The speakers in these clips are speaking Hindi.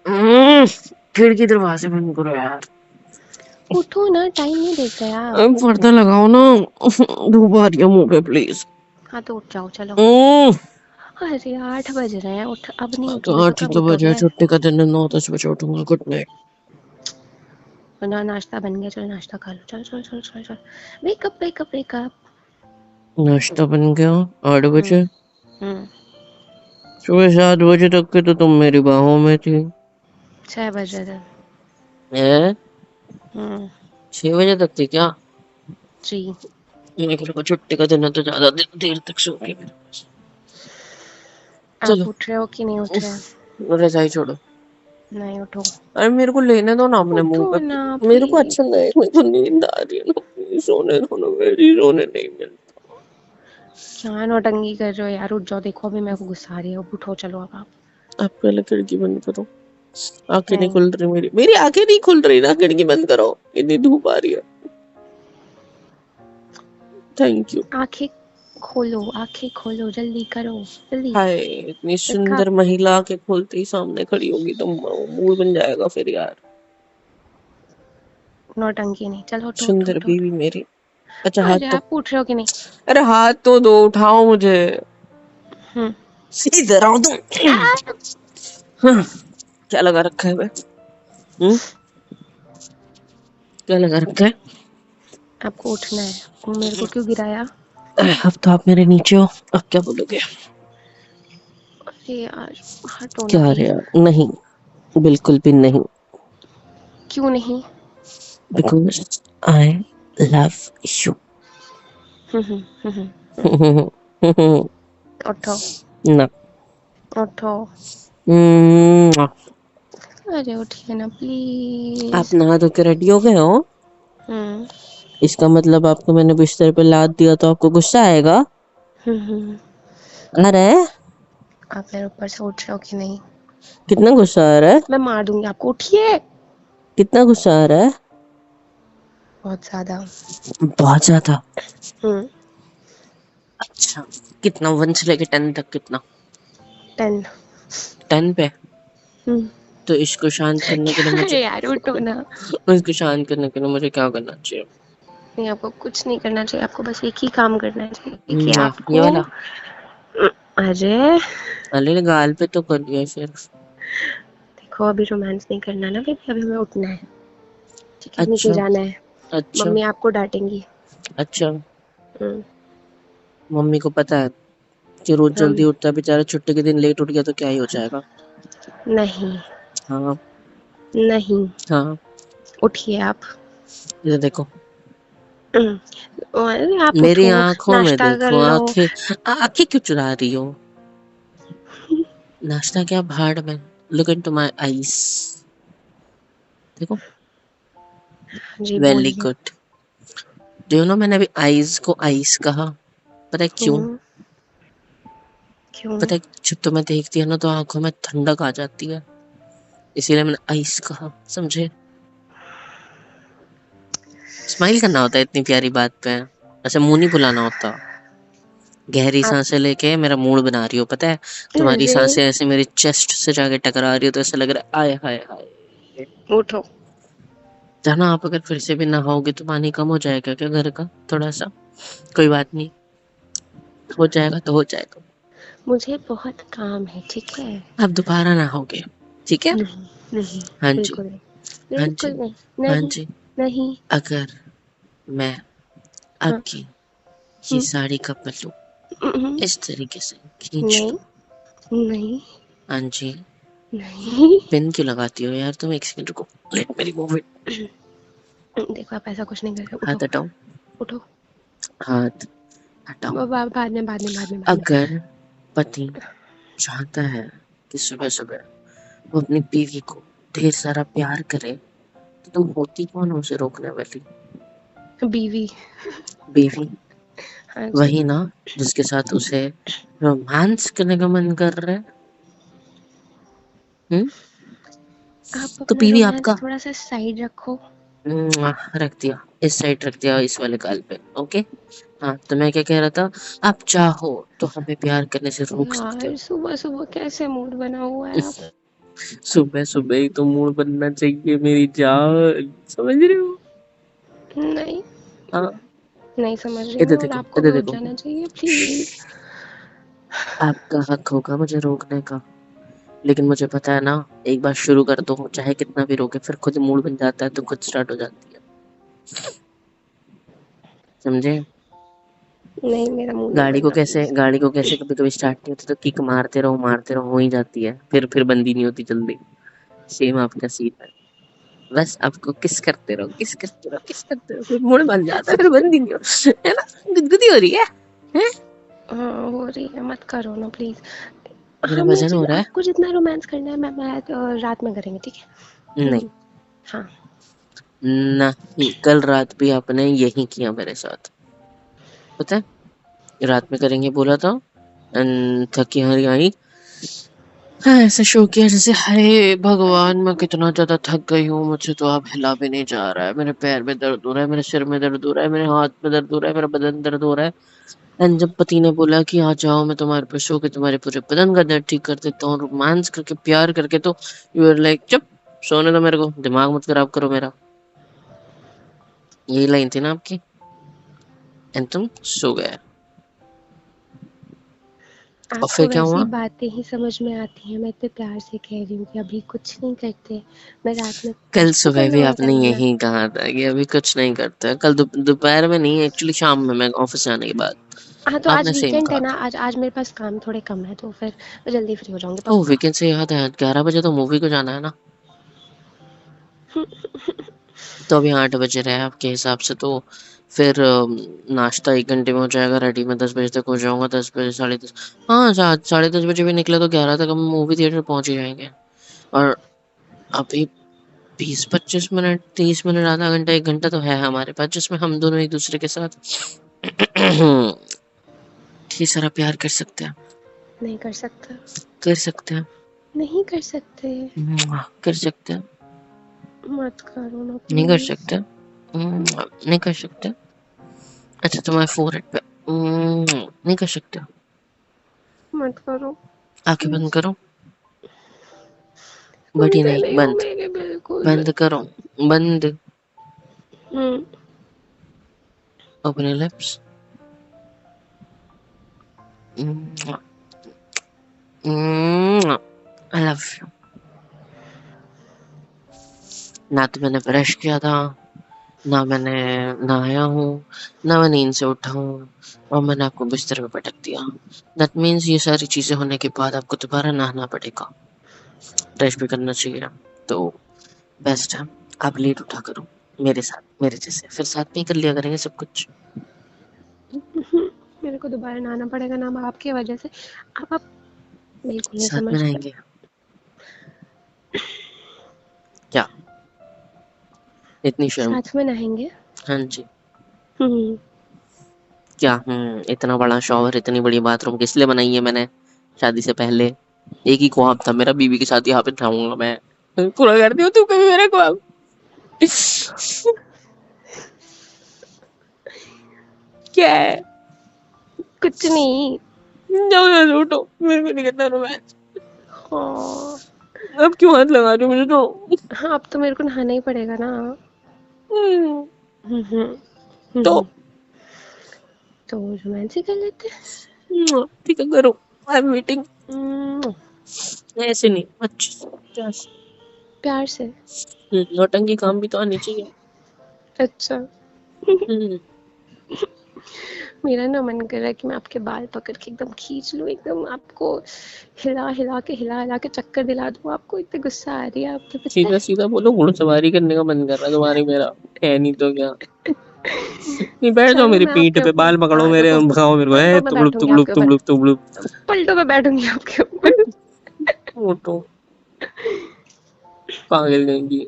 हम्म, खिड़की दरवाजे बंद करो यार। उठो ना, टाइम नहीं देख रहे आप। पर्दा लगाओ ना। धूप आ रही है मुंह पे प्लीज। हाँ तो उठ जाओ चलो। हम्म, अरे 8 बज रहे हैं, उठ अब नहीं तो उठोगे तो 8 ही कब तो बजे, उठोगे? छुट्टी का दिन है, 9-10 बजे उठूंगा। Good night. ना नाश्ता बन गया, चल नाश्ता खा लो, चल चल चल चल चल। Wake up wake up wake up. नाश्ता बन गया 8 बजे। हम्म। सुबह 7 बजे तक के तो तुम मेरी बाहों में थी। 6 बजे थे। है? हम्म। 6 बजे तक थी क्या? जी। मेरे को छुट्टी का दिन है तो ज्यादा देर तक सोगी। आप चलो। उठ रहे हो कि नहीं उठ रहे? रजाई छोड़ो। नहीं उठो। अरे मेरे को लेने दो ना अपने मुंह उठो पे। ना मेरे को प्लीज। अच्छा नहीं, मेरे को नींद आ रही है ना, प्लीज सोने दो ना, मेरी सोने नहीं मिलता। क्या नौटंकी कर रहे हो यार, उठ जाओ, देखो अभी मेरे को गुस्सा आ रही है, उठो चलो अब आप। आप पहले खिड़की बंद करो। आंखें नहीं नहीं। खुल रही, मेरी मेरी आंखें नहीं खुल रही ना, खिड़की बंद करो, इतनी धूप आ रही है। Thank you. आंखें खोलो जल्दी करो। जल्दी। हाय, इतनी वेकअप। सुंदर महिला आंखें खोलते ही सामने खड़ी होगी तो मूड बन जाएगा फिर यार। नौटंकी नहीं, चलो उठो उठो सुंदर उठो बीवी उठो। मेरी। अच्छा हाथ अरे तो। आप उठ रहे हो कि नहीं? अरे हाथ तो दो, उठाओ मुझे। हम्म। सीधे रहो तुम। आ! हाँ, क्या लगा रखा है बे? क्या लगा रखा है? आपको उठना है, मेरे को क्यों गिराया? अब तो आप मेरे नीचे हो, अब क्या बोलोगे? अरे यार, हटो ना क्या रे प्लीज। यार, नहीं, बिल्कुल भी नहीं। क्यों नहीं? Because I love you. उठो। ना। उठो। हम्म, अरे उठिए ना प्लीज। आप नहा धो के रेडी हो गए हो? हम्म। इसका मतलब आपको मैंने बिस्तर पे लाद दिया तो आपको गुस्सा आएगा? हम्म। अरे, आप मेरे ऊपर से उठ रहे हो कि नहीं? कितना गुस्सा आ रहा है? मैं मार दूंगी आपको, उठिए। कितना गुस्सा आ रहा है? बहुत ज्यादा। बहुत ज्यादा। हम्म। अच्छा, कितना, 1 से लेके 10 तक कितना? 10। 10 पे? हम्म। तो इसको शांत करने के लिए क्या मुझे, है यार, उठो ना। इसको शांत करने के लिए मुझे क्या करना चाहिए? नहीं, आपको कुछ नहीं करना चाहिए, आपको बस एक ही काम करना चाहिए कि ये आपको। वाला। अरे अरे गाल पे तो कर दिया फिर। देखो, अभी रोमांस नहीं करना ना बेबी, अभी हमें उठना है। ठीक है, नीचे अच्छा। जाना है। अच्छा। मम्मी आपको डांटेंगी। अच्छा। हम्म। मम्मी को पता है कि रोज हम। जल्दी उठता है बेचारा, छुट्टी के दिन लेट उठ गया तो क्या ही हो जाएगा। नहीं। हाँ। नहीं। हाँ। उठिए आप। ये देखो, अरे आप मेरी उठो। आंखों में नाश्ता कर देखो, लो। आंखें, आंखें क्यों चुरा रही हो? नाश्ता क्या भाड़ में। Look into my eyes. देखो। जी वेरी बोलिए। गुड। डू यू नो, मैंने अभी आईज को आइस कहा। पता है क्यों? हम्म। क्यों? पता है, जब तुम्हें देखती है ना तो आंखों में ठंडक आ जाती है, इसीलिए मैंने आइस कहा, समझे? स्माइल करना होता है इतनी प्यारी बात पे। ऐसे मुंह नहीं फुलाना होता। गहरी आप। सांसें लेके मेरा मूड बना रही हो, पता है? तुम्हारी अरे सांसें ऐसे मेरे चेस्ट से जाके टकरा रही हो तो ऐसा लग रहा है आय हाय हाय। उठो। जाना, आप अगर फिर से भी नहाओगे तो पानी कम हो जाएगा क्या घर का, थोड़ा सा? कोई बात नहीं, हो जाएगा तो हो जाएगा। मुझे बहुत काम है, ठीक है। आप दोबारा नहाओगे, ठीक है? नहीं। नहीं। हाँ जी। बिल्कुल नहीं। हाँ बिल्कुल जी। नहीं। हाँ नहीं। जी। नहीं। अगर मैं हाँ। आपकी ये हम्म। साड़ी का पल्लू हम्म। इस तरीके से खींच नहीं। दूं। नहीं। हाँ जी। नहीं। पिन क्यों लगाती हो यार तुम? एक सेकंड रुको, लेट मेरी मूव इट। देखो, आप ऐसा कुछ नहीं कर रहे, उठो। हाथ हटाओ। उठो। हाथ हटाओ। बाद में बाद में बाद में बाद में। अगर पति चाहता है कि सुबह सुबह वो अपनी बीवी को ढेर सारा प्यार करे, तो तुम होती कौन हो उसे रोकने वाली? बीवी। बीवी। हाँ जी। वही ना, जिसके साथ उसे रोमांस करने का मन कर रहा है। हम्म। आप तो अपना बीवी रोमांस आपका। थोड़ा सा साइड रखो। रख दिया, इस साइड रख दिया, इस वाले गाल पे। ओके। हाँ, तो मैं क्या कह रहा था, आप चाहो तो हमें प्यार करने से रोक सकते यार हो। सुबह सुबह कैसे मूड बना हुआ है आप। सुबह सुबह ही तो मूड बनना चाहिए मेरी जान, समझ रहे हो? नहीं, हाँ, नहीं समझ रही इधर मैं, और देखो, आपको भी इधर उठ देखो। जाना चाहिए प्लीज। आपका हक होगा मुझे रोकने का, लेकिन मुझे पता है ना, एक बार शुरू कर दो चाहे कितना भी रोके, फिर खुद मूड बन जाता है तो खुद स्टार्ट हो जाती है, समझे? नहीं, मेरा मूड नहीं बन रहा प्लीज। गाड़ी को कैसे कभी कभी स्टार्ट नहीं होती तो किक मारते रहो, हो ही जाती है, फिर बंदी नहीं होती जल्दी। सेम आपका सीन है, बस आपको किस करते रहो, फिर मूड बन जाता है, फिर बंदी नहीं हो, है ना? गुदगुदी हो रही है, हैं? हाँ हो रही है, मत करो ना प्लीज। मेरा हमें वजन हो रहा है। आपको जितना रोमांस करना है मैं रात में करेंगे, ठीक है? नहीं, हाँ। नहीं, कल रात भी आपने यही किया मेरे साथ, पता है? रात में करेंगे बोला था, थकी हारी आई, हाँ, ऐसे शो किया जैसे हाय भगवान मैं कितना ज्यादा थक गई हूँ, मुझे तो अब हिला भी नहीं जा रहा है, मेरे पैर में दर्द हो रहा है, मेरे सिर में दर्द हो रहा है, मेरे हाथ में दर्द हो रहा है, मेरा बदन दर्द हो रहा है। एंड जब पति ने बोला कि आ जाओ मैं तुम्हारे पे सो के तुम्हारे पूरे बदन का दर्द ठीक कर देता हूँ, रोमांस करके प्यार करके, तो यू आर लाइक चुप, सोने दो मेरे को, दिमाग मत खराब करो मेरा। यही लाइन थी ना आपकी, एंड तुम सो गए। और आपको फिर क्या वैसी हुआ? बातें ही समझ में आती हैं, मैं इतने प्यार से कह रही हूँ कि अभी कुछ नहीं करते, मैं रात में कल आपको सुबह करना भी होगा आपने करना ना। यही कहा था कि अभी कुछ नहीं करते, कल दोपहर में नहीं, एक्चुअली शाम में, मैं ऑफिस जाने के बाद हाँ तो आज आपने सेम वीकेंड है कहा ना, था। आज आज मेरे पास काम थोड़े कम है, तो फिर मैं जल्दी फ्री हो जाऊंगी ओह, पक्का। वीकेंड से याद है, 11 बजे तो मूवी को जाना है ना? तो अभी 8 बज रहे हैं आपके हिसाब से, तो फिर नाश्ता 1 घंटे में हो जाएगा रेडी, मैं 10 बजे तक हो जाऊंगा, 10 बजे 10:30, हाँ 10:30 बजे भी निकले तो 11 तक हम मूवी थिएटर पहुंच ही जाएंगे। और अभी 20-25 मिनट, 30 मिनट, आधा घंटा, 1 घंटा तो है हमारे पास, जिसमें हम दोनों एक दूसरे के साथ ढेर सारा प्यार कर सकते हैं। नहीं कर सकता। कर सकते हैं। नहीं कर सकते। कर सकते हैं। मत करो ना नहीं कर प्लीज। सकते। नहीं कर सकते। अच्छा, तुम्हारे फोrehead पे नहीं कर सकते। मत करो आंखें बंद प्लीज। करो। बड़ी सुनते नहीं, नहीं हो बंद। मेरे बिल्कुल भी। बंद करो। बंद। Hmm. Open your lips. I love you. ना तो मैंने ब्रश किया था, ना मैंने नहाया हूँ, ना मैं नींद से उठा हूँ, और मैंने आपको बिस्तर पे पटक दिया। दैट मीन्स ये सारी चीजें होने के बाद आपको दोबारा नहाना पड़ेगा, ब्रश भी करना चाहिए, तो बेस्ट है आप लेट उठा करो मेरे साथ, मेरे जैसे, फिर साथ में ही कर लिया करेंगे सब कुछ। मेरे को दोबारा नहाना पड़ेगा ना आपकी वजह से। आप बिल्कुल नहीं साथ में समझते। नहाएंगे क्या? इतनी शर्म? साथ में नहाएंगे। हाँ जी। हम्म। क्या इतना बड़ा शॉवर, इतनी बड़ी बाथरूम किस लिए बनाई है मैंने शादी से पहले? एक ही ख्वाब था मेरा, बीवी के साथ यहाँ पे नहाऊंगा मैं, पूरा कर दियो तू कभी मेरा ख्वाब। क्या है? कुछ नहीं। जाओ यहाँ से, उठो, मेरे को नहीं करना रोमांस। हाँ। अब क्यों हाथ लगा रही हो मुझे तो? हाँ अब तो मेरे को नहाना ही पड़ेगा ना। हम्म, हम्म हम्म तो हम्म। तो रोमांस ही कर लेते हैं। ठीक है, करो। I am waiting. हम्म, ऐसे नहीं, अच्छे से, प्यार से। प्यार से। नौटंकी काम भी तो आनी चाहिए। अच्छा। हम्म। मेरा ना मन कर रहा है कि मैं आपके बाल पकड़ के एकदम खींच लूं, एकदम आपको हिला हिला के चक्कर दिला दूं आपको, इतनी गुस्सा आ रही है आपके पता सीधा है। सीधा बोलो, घुड़सवारी करने का मन कर रहा है तुम्हारी मेरा, है नहीं तो क्या? नहीं, बैठ जाओ चलो मेरी मैं पीठ आपके पे, ऊपर, बाल पकड़ो हाँ मेरे, रुको, भगाओ मेरे को, है पलटों पे तुबड़ुक बैठूंगी तुबड़ुक आपके ऊपर, तुबड़ुक तुबड़ुक। पलटों पे बैठूंगी आपके ऊपर। फोटो पागल जाएंगी।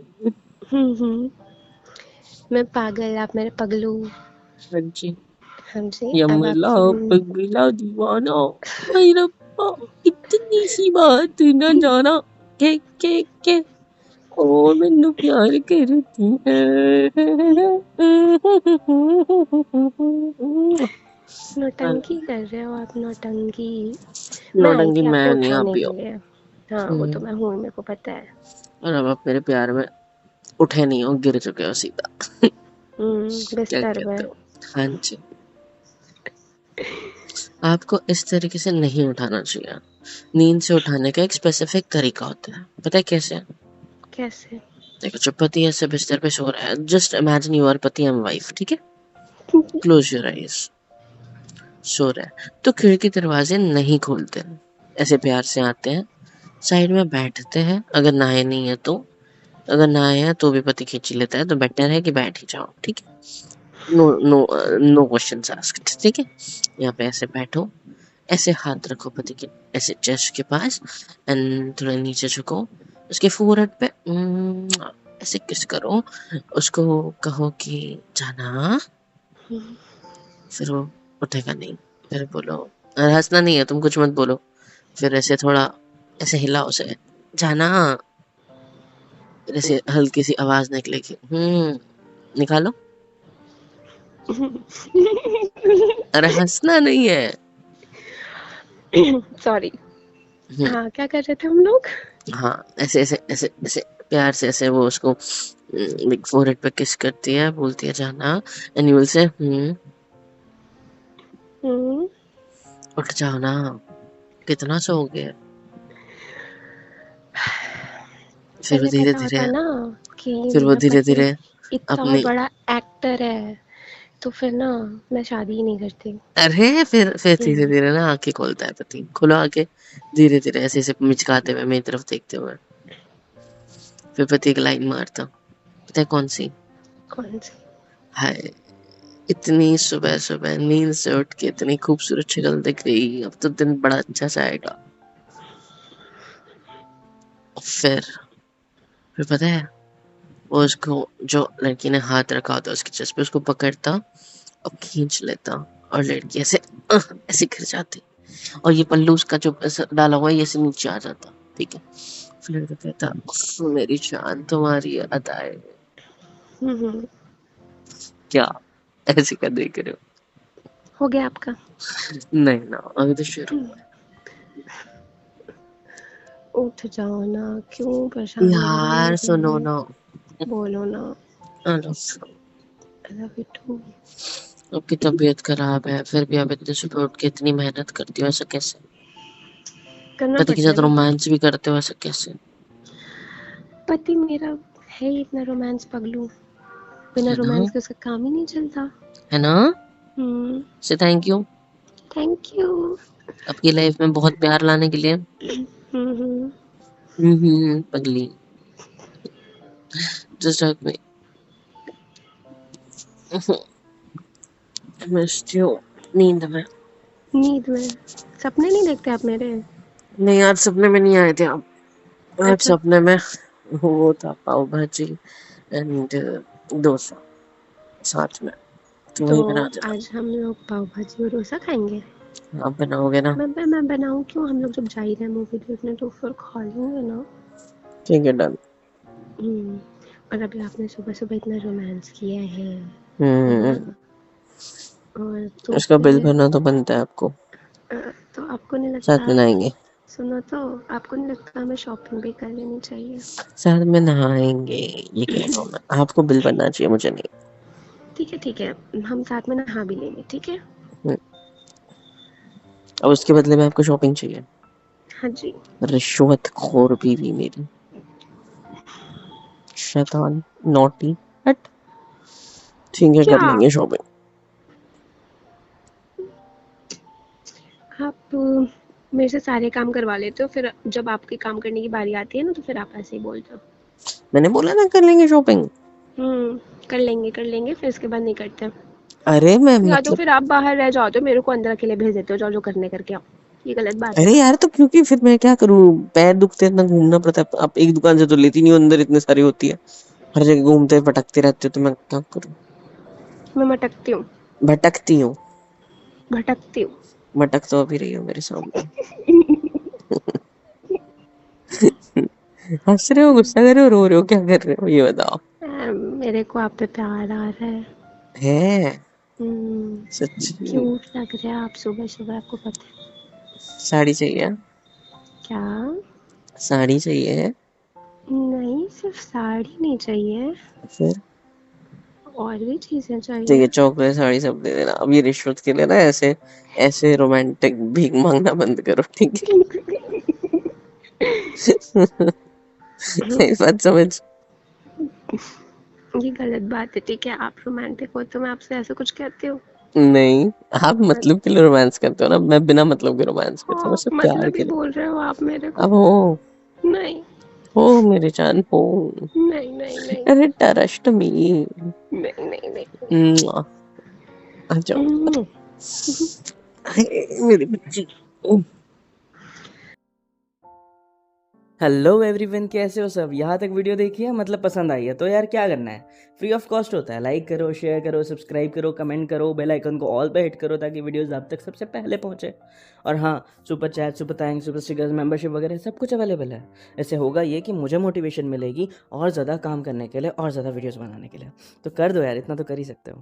हम्म। मैं पागल, आप मेरे पगलू। हाँ जी। हाँ जी, अब आप यमला पगला दीवाना, हाय रब्बा, इतनी सी बात न जाना, के ओ मैनू प्यार करती है। नौटंकी कर रहे हो आप, नौटंकी। मैं आई नौटंकी थी मैं आपको नहीं, उठाने आप ही के हो। लिए। हाँ वो तो मैं हूँ, मेरे को पता है। और अब आप मेरे प्यार में उठे नहीं हो, गिर चुके हो सीधा। क्या बिस्तर कहते पे। हो? हाँ जी। आपको इस तरीके से नहीं उठाना चाहिए। नींद से उठाने का एक स्पेसिफिक तरीका होता है, पता है कैसे? कैसे? देखो, जब पति ऐसे बिस्तर पे सो रहा है, जस्ट इमेजिन यू आर पति एंड वाइफ, ठीक है? Close your eyes. सो रहा है तो खिड़की दरवाजे नहीं खोलते, ऐसे प्यार से आते हैं, साइड में बैठते हैं। अगर नहाए नहीं है तो, अगर नहाए हैं तो भी पति खींच लेता है, तो बेटर है कि बैठ ही जाओ, ठीक है? No no, no questions asked, ठीक है? यहाँ पे ऐसे बैठो, ऐसे हाथ रखो पति के ऐसे चेस्ट के पास, एंड थोड़ा नीचे झुको, उसके फोरहेड पे ऐसे किस करो, उसको कहो कि जाना। फिर वो उठेगा नहीं। फिर बोलो, हंसना नहीं है, तुम कुछ मत बोलो। फिर ऐसे थोड़ा ऐसे हिलाओ उसे, जाना। फिर ऐसे हल्की सी आवाज निकलेगी, निकालो। अरे हंसना नहीं है। सॉरी। हम्म, हाँ क्या कर रहे थे हम लोग? हाँ, ऐसे ऐसे ऐसे ऐसे प्यार से ऐसे वो उसको फोरहेड पे किस करती है, बोलती है जाना, एंड यू विल से हम्म, उठ जाओ ना, कितना सोओगे? फिर वो पहले धीरे पता धीरे होता ना कि फिर वो मेरा धीरे पति धीरे इतना अपनी, बड़ा एक्टर है, तो फिर ना मैं शादी ही नहीं करती। अरे फिर धीरे हम्म, धीरे ना आंखें खोलता है पति, खोलो आंखें, धीरे धीरे ऐसे ऐसे मिचकाते हुए मेरी तरफ देखते हुए। फिर पति एक लाइन मारता, पता है कौन सी? कौन सी? हाय, इतनी सुबह सुबह नींद से उठ के इतनी खूबसूरत शक्ल दिख रही, अब तो दिन बड़ा अच्छा जाएगा। फिर पता है, वो उसको, जो लड़की ने हाथ रखा होता उसकी चेस्ट पे, उसको पकड़ता और खींच लेता, और लड़की ऐसे ऐसे गिर जाती, और ये पल्लू उसका जो ऐसा डाला हुआ है ये ऐसे नीचे आ जाता, ठीक है? फिर लड़का कहता, "उफ, मेरी जान तुम्हारी अदाएं।" हम्म, क्या ऐसे कर देख रहे हो गया आपका? हो? नहीं ना, अभी तो शुरू हुआ उठ जाओ ना, क्यों है। परेशान कर रहे हो यार सुनो मुझे? ना, बोलो ना। Hello, I love you too. आपकी तबीयत खराब है, फिर भी आप इतने सुबह उठ के इतनी मेहनत करती हो, ऐसा कैसे? करना पति के पड़ता है साथ ना। रोमांस भी करते हो, ऐसा कैसे? पति मेरा है ही इतना रोमांस पगलू, बिना है ना, रोमांस के उसका काम ही नहीं चलता। है ना? हम्म। से थैंक यू थैंक यू। आपकी लाइफ में बहुत प्यार लाने के लिए। हम्म। पगली, just hug me, missed you. नींद में? नींद में? सपने नहीं देखते आप मेरे? नहीं, आज सपने में नहीं आए थे आप। आज अच्छा। सपने में वो था पाव भाजी एंड डोसा साथ में, तो तो वही बना देना। आज हम लोग पाव भाजी और डोसा खाएंगे। आप बनाओगे ना? मैं बनाऊँ क्यों? हम लोग जब जा ही रहे हैं मूवी देखने तो फिर खा लेंगे ना। ठीक है, डन। हम्म। और अभी आपने सुबह सुबह इतना रोमांस किया है ना? हम्म, और तो उसका बिल फिर भरना तो बनता है आपको, तो आपको नहीं साथ में लगता? नहाएंगे। सुनो तो, आपको नहीं लगता हमें शॉपिंग भी कर लेनी चाहिए? साथ में नहाएंगे, ये कह रहा हूँ मैं, आपको बिल बनना चाहिए, मुझे नहीं। ठीक है, हम साथ में नहा भी लेंगे, ठीक है? हम्म, और उसके बदले में आपको शॉपिंग चाहिए? हाँ जी। रिश्वतखोर बीवी मेरी, शैतान, नॉटी, हट। ठीक है, कर क्या? लेंगे शॉपिंग। आप मेरे से सारे काम करवा लेते हो, फिर जब आपके काम करने की बारी आती है ना तो फिर आप ऐसे ही बोलते हो। मैंने बोला ना कर लेंगे शॉपिंग। कर लेंगे, फिर इसके बाद नहीं करते। अरे मैं या तो मतलब, फिर आप बाहर रह जाओ तो मेरे को अंदर अकेले भेज देते हो, जाओ जो करने करके आओ। ये गलत बात है। अरे यार तो क्योंकि फिर मैं क्या करूँ, पैर दुखते हैं, इतना घूमना पड़ता है, आप एक दुकान से तो लेती नहीं हो, अंदर इतने सारी होती है, हर जगह घूमते भटकते रहते हो, तो मैं क्या करूँ? मैं मटकती हूँ। भटकती हूँ? भटकती हूँ। भटक तो अभी रही हो मेरे सामने। हंस रहे हो, गुस्सा कर रहे हो, रो रहे हो, क्या कर रहे हो, ये बताओ। मेरे को आप पे प्यार आ रहा है। है? हम्म। सच्ची? क्यूट लग रहे हैं आप सुबह सुबह, आपको पता है? साड़ी चाहिए? क्या? साड़ी चाहिए? नहीं, सिर्फ साड़ी नहीं चाहिए, फिर? और भी चीजें ठीक चाहिए। है, चॉकलेट साड़ी सब दे देना। अब ये रिश्वत के लिए ना ऐसे ऐसे रोमांटिक भीख मांगना बंद करो, ठीक है? ये बात समझ। ये गलत बात है, ठीक है? आप रोमांटिक हो तो मैं आपसे ऐसा कुछ कहती हूँ? नहीं, आप मतलब के लिए रोमांस करते हो ना, मैं बिना मतलब के रोमांस करता हूँ, हाँ, सिर्फ प्यार मतलब ही के लिए। बोल रहे हो आप मेरे को। अब हो नहीं, मेरे जान हो। नहीं, नहीं, नहीं, अरे ट्रस्ट मी। नहीं, नहीं, नहीं। आ जाओ। हम्म, मेरी बच्ची। हेलो एवरीवन, कैसे हो सब? यहाँ तक वीडियो देखी है, मतलब पसंद आई है तो यार क्या करना है, फ्री ऑफ कॉस्ट होता है। लाइक करो, शेयर करो, सब्सक्राइब करो, कमेंट करो, बेल आइकन को ऑल पे हिट करो ताकि वीडियोस आप तक सबसे पहले पहुँचे। और हाँ, super chat, super thanks, super stickers, membership वगैरह सब कुछ अवेलेबल है। इससे होगा ये कि मुझे मोटिवेशन मिलेगी और ज़्यादा काम करने के लिए और ज़्यादा वीडियोज़ बनाने के लिए। तो कर दो यार, इतना तो कर ही सकते हो।